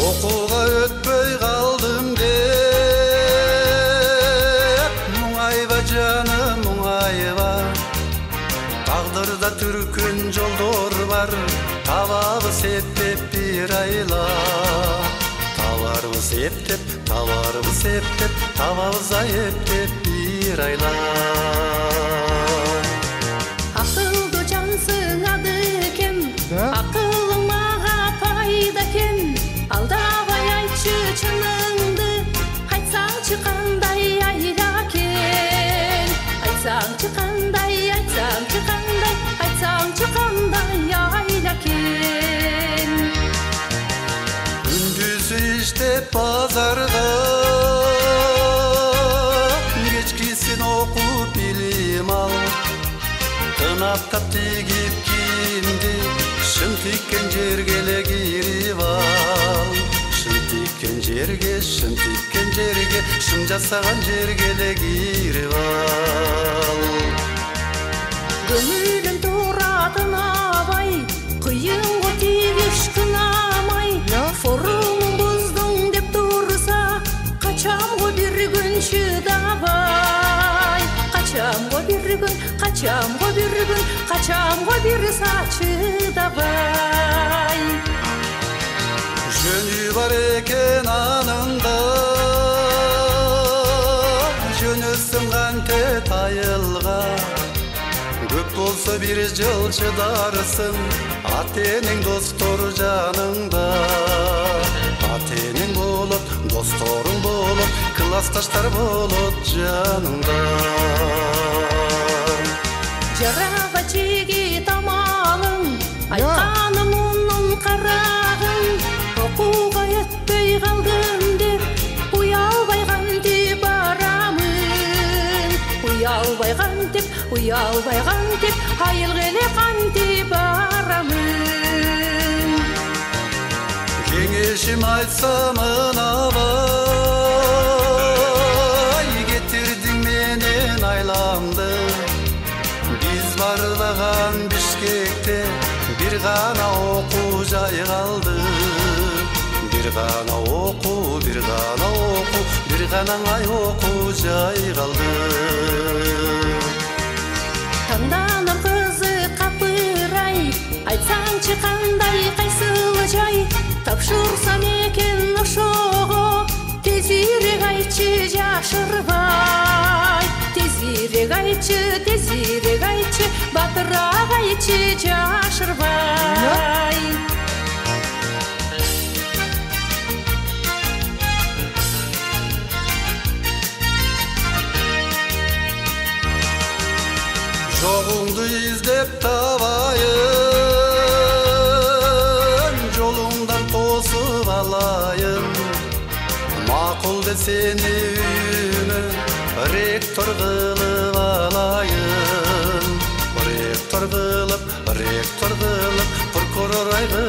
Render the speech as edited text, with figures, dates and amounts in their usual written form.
Okuğa ötpöy kaldım деп Muңайба canım muңайба Tağdırda türkün жолдор бар Табабыз эптеп bir ayla Табарбыз эптеп, табарбыз эптеп Табабыз эптеп bir ayla Akıllı cansın adı kim? Akıllı mağa payda kim? Aldabay aytçı çınыңды Айтсаңчы кандай айла кен Айтсаңчы кандай, айтсаңчы кандай Айтсаңчы кандай айла кен Күндүзү иштеп базарда Кечкисин окуп билим ал Тынаптап тигип кийимди Шым тиккен жерге эле кирип ал Шым тиккен жерге, шым тиккен жерге Шым жасаган жерге эле кирип ал Көңүлүм туратын абай Кыйынго тийиш кынамай Формун буздуң деп турса Качамго бир күн чыдабай Качамго бир күн, качамго бир күн Качамго бир саат чыдабай Жөнү бар экен анын да Жөнөсүң канте тайылга Көп болсо бир жыл чыдарсың Ата-энең достор жаныңда Ата-энең болот, досторуң болот Классташтар болот жаныңда Жараба жигит амалың Айтканым унун карагың Окууга өтпөй калдым деп Уялбай кантип барамын Уялбай кантип Айылга эле кантип барамын Кеңешим айтсам мынабай Кетирдиң менен айламды Биз барлаган Бишкекте бир гана окуу жай калды Бир гана окуу, бир гана окуу, бир гана окуу жай калды Танданам кызык капырай Айтсаңчы кандай кайсыл жай Тапшырсам экен ошого Тезирээк айтчы жашырбай Тезирээк айтчы Батыраак айтчы жашырбай Жоғыңды издеп табайын Жолуңдан тосып алайын Макул сени үйүмө ректор кылып алайын Ректор кылып, прокурор айгы